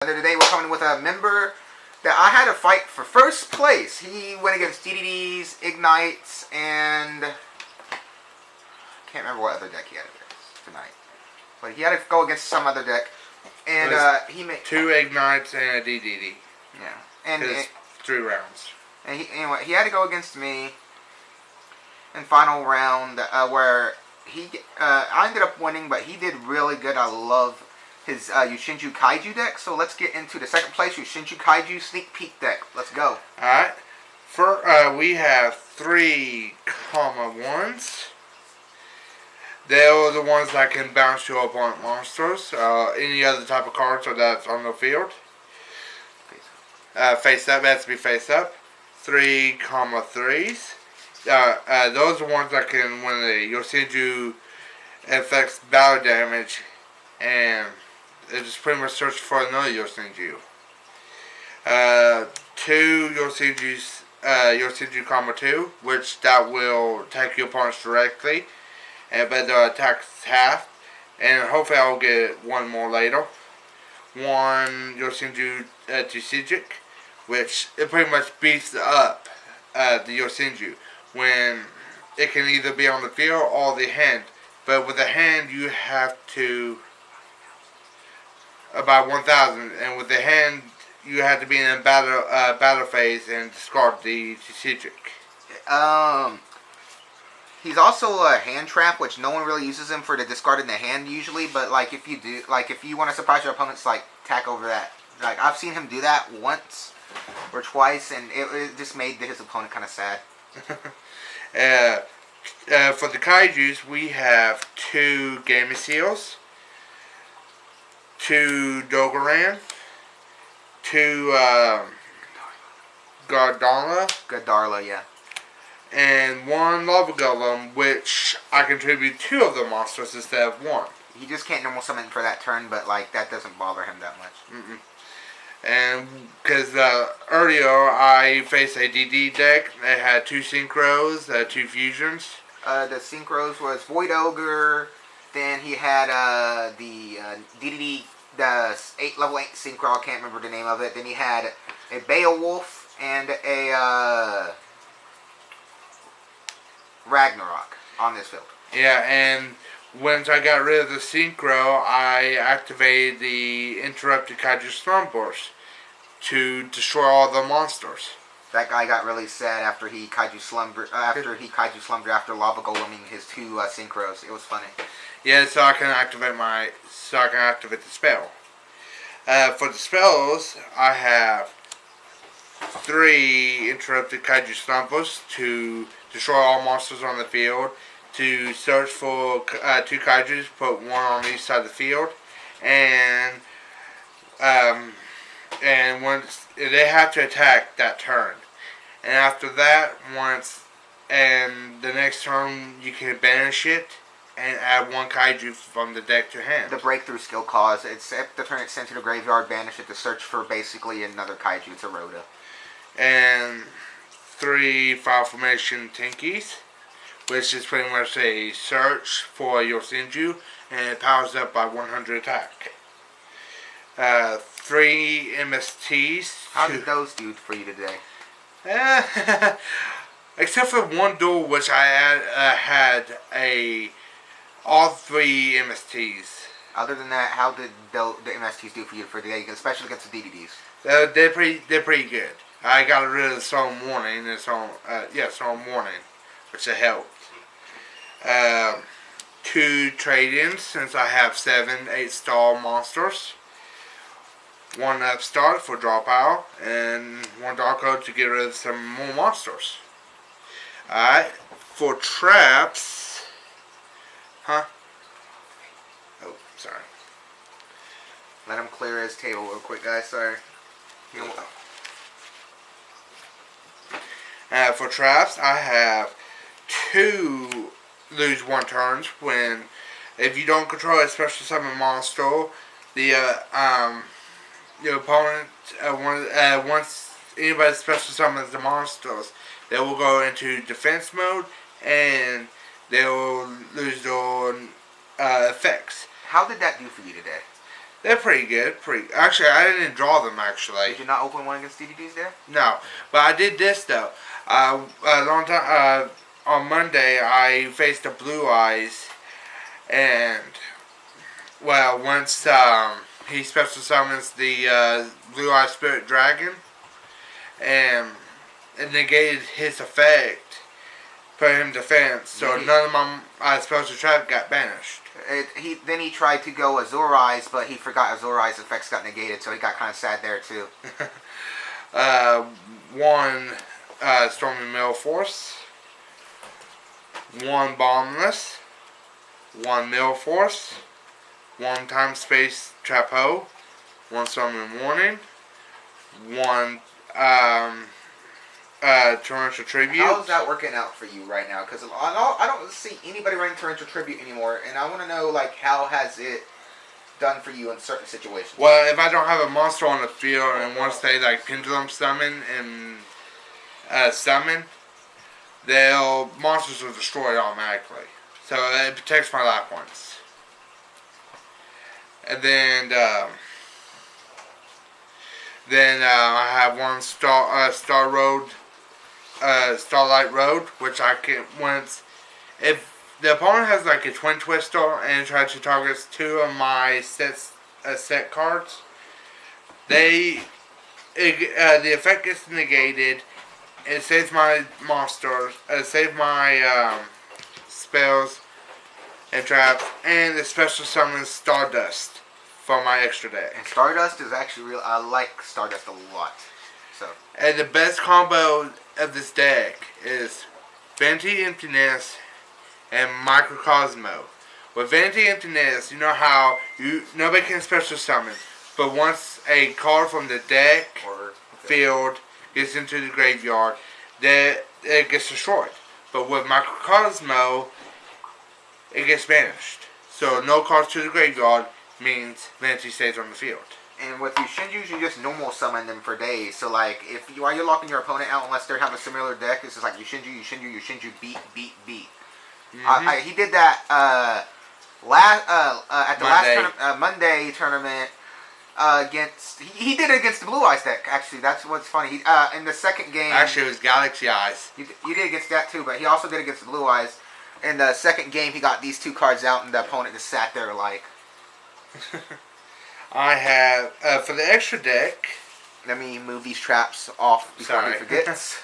Today we're coming with a member that I had to fight for first place. He went against DDDs, Ignites, and I can't remember what other deck he had tonight. But he had to go against some other deck, and he made 2 Ignites and a DDD. Yeah, and 3 rounds. And he had to go against me in final round, where I ended up winning, but he did really good. I love his Yosenju Kaiju deck. So let's get into the second place Yosenju Kaiju Sneak Peek deck. Let's go. Alright. We have 3 1s. They are the ones that can bounce your opponent monsters. Any other type of cards that's on the field. Face up. Has to be face up. 3 3s. Those are the ones that can, when the Yosenju affects battle damage, and it just pretty much search for another Yosenju. 2 Yosenju 2, which that will attack your opponents directly, but the attack's half, and hopefully I'll get one more later. 1 Yosenju Tsujic, which it pretty much beats up the Yosenju when it can either be on the field or the hand. But with the hand, you have to about 1,000, and with the hand, you have to be in a battle phase and discard the Tsujic. He's also a hand trap, which no one really uses him for the discard in the hand usually. But like if you do, like if you want to surprise your opponents, like tack over that. Like I've seen him do that once or twice, and it just made his opponent kind of sad. For the Kaijus, we have 2 Gamma Seals, 2 Dogoran, 2 Gardarla, yeah. And 1 Lava Golem, which I contribute 2 of the monsters instead of 1. He just can't normal summon for that turn, but like that doesn't bother him that much. And because earlier I faced a DD deck that had 2 Synchros, 2 Fusions. The Synchros was Void Ogre, then he had the DDD, the level 8 Synchro, I can't remember the name of it. Then he had a Beowulf and a Ragnarok on this field. Yeah, and once I got rid of the Synchro, I activated the Interrupted Kaiju Slumburst to destroy all the monsters. That guy got really sad after he Kaiju Slumbered after Lava Goleming his 2 Synchros. It was funny. Yeah, so I can activate the spell. For the spells, I have 3 Interrupted Kaiju Slumburst to destroy all monsters on the field, to search for 2 Kaijus, put 1 on each side of the field, and once they have to attack that turn, and after that, the next turn you can banish it and add 1 Kaiju from the deck to hand. The breakthrough skill cause, it's if the turn it's sent to the graveyard, banish it to search for basically another Kaiju. It's a Rhoda. And 3 File Formation Tinkies, which is pretty much a search for Yosenju, and it powers up by 100 attack. 3 MSTs. How did those do for you today? Except for 1 duel, which I had all 3 MSTs. Other than that, how did the MSTs do for you for today, especially against the DDDs? They're pretty good. I got rid of the Solemn Warning, Solemn Warning, which helped. 2 trade-ins, since I have 7 8-star monsters. 1 upstart for draw pile, and 1 dark code to get rid of some more monsters. Alright, for traps... Oh, sorry. Let him clear his table real quick, guys, sorry. For traps, I have 2 lose 1 turns when, if you don't control a special summon monster, your opponent, once anybody special summons the monsters, they will go into defense mode and they will lose their effects. How did that do for you today? They're pretty good. Actually, I didn't draw them, actually. Did you not open one against DDDs there? No. But I did this, though. A long time... on Monday, I faced the Blue Eyes. And... Well, once he special summons the Blue Eye Spirit Dragon. And it negated his effect. Put him defense. So none of my special trap got banished. Then he tried to go Azure Eyes, but he forgot Azure Eyes effects got negated, so he got kind of sad there too. One Stormy Mill Force, one Bombless, one Mill Force, one Time Space Trapo, one Stormy Warning, one Torrential Tribute. How's that working out for you right now? Because I don't see anybody running Torrential Tribute anymore, and I want to know like how has it done for you in certain situations. Well, if I don't have a monster on the field and once they like pendulum summon and summon, monsters will destroy it automatically. So it protects my life points. And then I have one Starlight Road, which I can if the opponent has like a Twin Twister and tries to target two of my set cards, the effect gets negated. It saves my monsters, saves my spells and traps, and it special summons Stardust for my extra deck. And Stardust is actually real. I like Stardust a lot. So. And the best combo of this deck is Vanity Emptiness and Microcosmo. With Vanity Emptiness, you know how nobody can special summon, but once a card from the deck or field gets into the graveyard, it gets destroyed. But with Microcosmo, it gets banished. So no cards to the graveyard means Vanity stays on the field. And with Yosenju, you just normal summon them for days. So like, while you're locking your opponent out, unless they have a similar deck, it's just like Yosenju, beat. Mm-hmm. He did that at the last Monday tournament against. He did it against the Blue Eyes deck. Actually, that's what's funny. In the second game, actually, it was Galaxy Eyes. You did against that too, but he also did against the Blue Eyes. In the second game, he got these two cards out, and the opponent just sat there like. I have for the extra deck. Let me move these traps off before he forgets.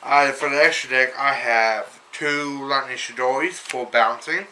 For the extra deck, I have 2 Lightning Shidoris for bouncing.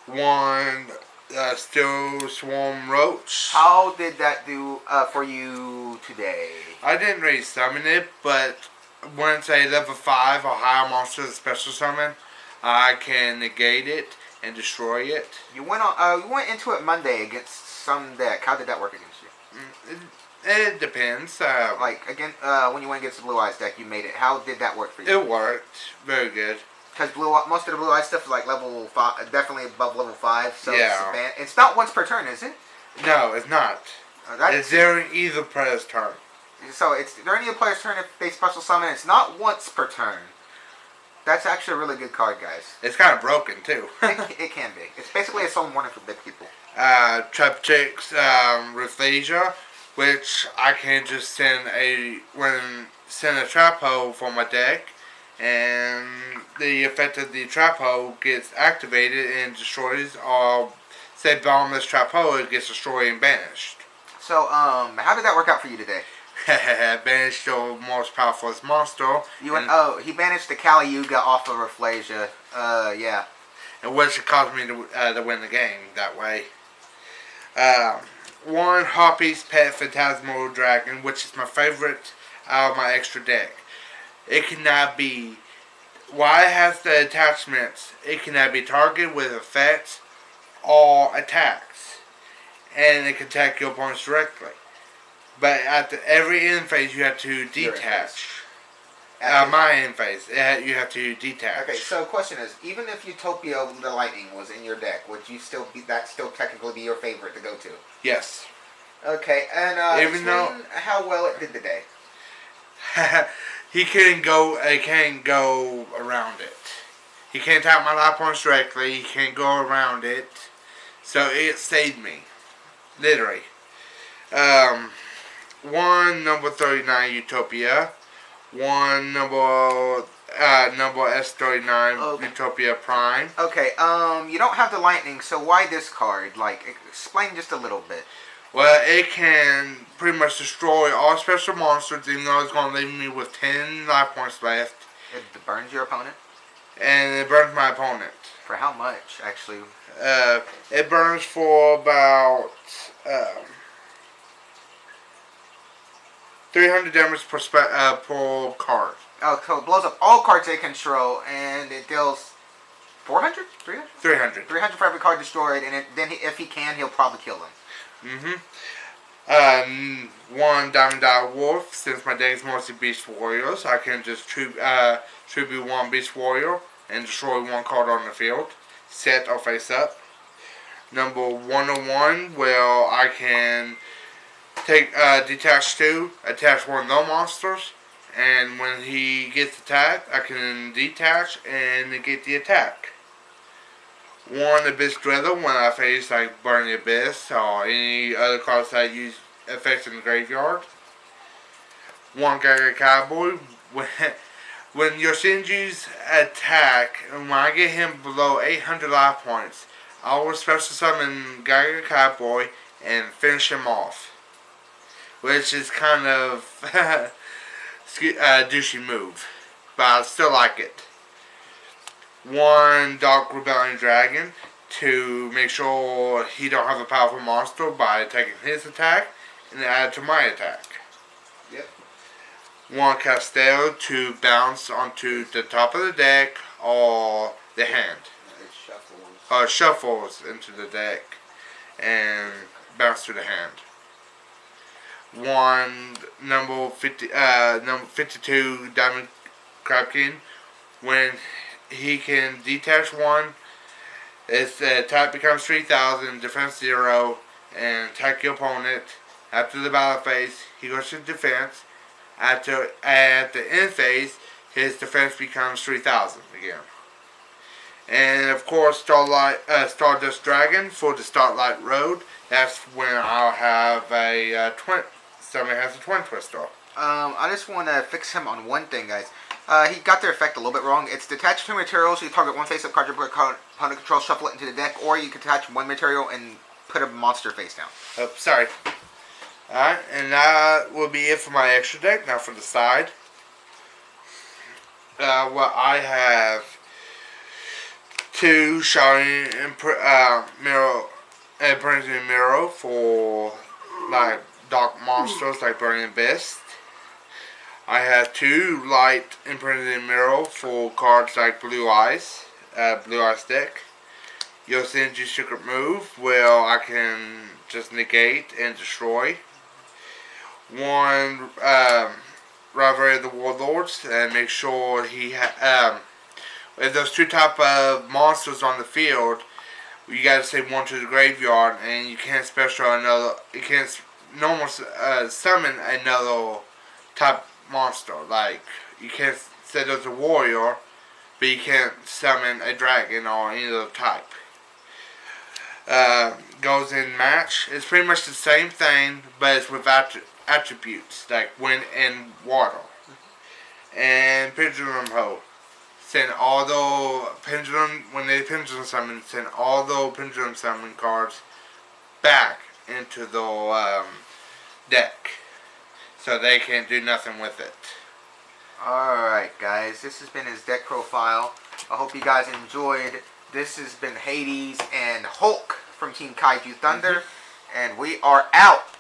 1 Steel Swarm Roach. How did that do for you today? I didn't really summon it, but when it's a level 5 or higher monster special summon, I can negate it and destroy it. You went into it Monday against some deck. How did that work against you? It depends. When you went against the Blue Eyes deck, you made it. How did that work for you? It worked very good. Because most of the Blue Eyes stuff is like level 5, definitely above level 5. So yeah. It's not once per turn, is it? No, it's not. It's during either player's turn. So it's during the player's turn if they special summon. It's not once per turn. That's actually a really good card, guys. It's kind of broken, too. It can be. It's basically a soul warning for big people. Traptrix Ruthasia, which I can just send a trap hole for my deck, and the effect of the trap hole gets activated and destroys, or say Bombless Trap Hole, it gets destroyed and banished. So, how did that work out for you today? Banished the most powerful monster. He banished the Kali Yuga off of Raflasia. Yeah. And which caused me to win the game that way. 1 Harpy's Pet Phantasmal Dragon, which is my favorite out of my extra deck. It cannot be, while it has the attachments, it cannot be targeted with effects or attacks. And it can attack your opponents directly. But at every end phase, you have to detach. My end phase, you have to detach. Okay, so question is, even if Utopia the Lightning was in your deck, would you still technically be your favorite to go to? Yes. Okay, and explain how well it did today. He can't go around it. He can't tap my life points directly. He can't go around it. So it saved me. Literally. One number 39 Utopia. One number S39 Okay. Utopia Prime. Okay, you don't have the lightning, so why this card? Like, explain just a little bit. Well, it can pretty much destroy all special monsters, even though it's going to leave me with 10 life points left. It burns your opponent? And it burns my opponent. For how much, actually? It burns for about 300 damage per card. Oh, so it blows up all cards they control, and it deals 400? 300? 300. 300 for every card destroyed, and if he can, he'll probably kill them. One Diamond Dye Wolf. Since my deck is mostly Beast Warriors, I can just tribute one Beast Warrior and destroy one card on the field, set or face up. Number 101, well, I can take detach 2, attach one of those monsters, and when he gets attacked, I can detach and negate the attack. One Abyss Dreader when I face like Burning Abyss or any other cards that I use effects in the graveyard. One Kaiju Cowboy when Yosenju's attack, and when I get him below 800 life points, I will special summon Kaiju Cowboy and finish him off. Which is kind of a douchey move, but I still like it. One Dark Rebellion Dragon to make sure he don't have a powerful monster by taking his attack and add it to my attack. Yep. One Castell to bounce onto the top of the deck or the hand. It shuffles. Or shuffles into the deck and bounce to the hand. One number 52 Diamond Crab King when he can detach one, its attack becomes 3,000, defense 0, and attack your opponent. After the battle phase, he goes to defense. At the end phase, his defense becomes 3,000 again. And of course, Stardust Dragon for the Starlight Road. That's when I'll have a somebody has a Twin Twister. I just want to fix him on one thing, guys. He got their effect a little bit wrong. It's detach 2 materials, so you target one face-up card, your opponent control, shuffle it into the deck, or you can attach one material and put a monster face down. Oh, sorry. Alright, and that will be it for my extra deck. Now for the side. Well, I have 2 Shining Mirror, Burning Mirror for like dark monsters like Burning Abyss. I have 2 Light Imprinted Mirror for cards like Blue Eyes deck. Yosenju Secret Move, well, I can just negate and destroy. One Rivalry of the Warlords, and make sure he if there's 2 type of monsters on the field, you gotta send one to the graveyard, and you can't special another. You can't summon another type monster. Like, you can't say there's a warrior, but you can't summon a dragon or any other type. Goes in match. It's pretty much the same thing, but it's without attributes like wind and water. And Pendulum Hoe. Send all the pendulum, when they pendulum summon, send all the pendulum summon cards back into the deck, so they can't do nothing with it. Alright, guys, this has been his deck profile. I hope you guys enjoyed. This has been Hades and Hulk from Team Kaiju Thunder, and we are out.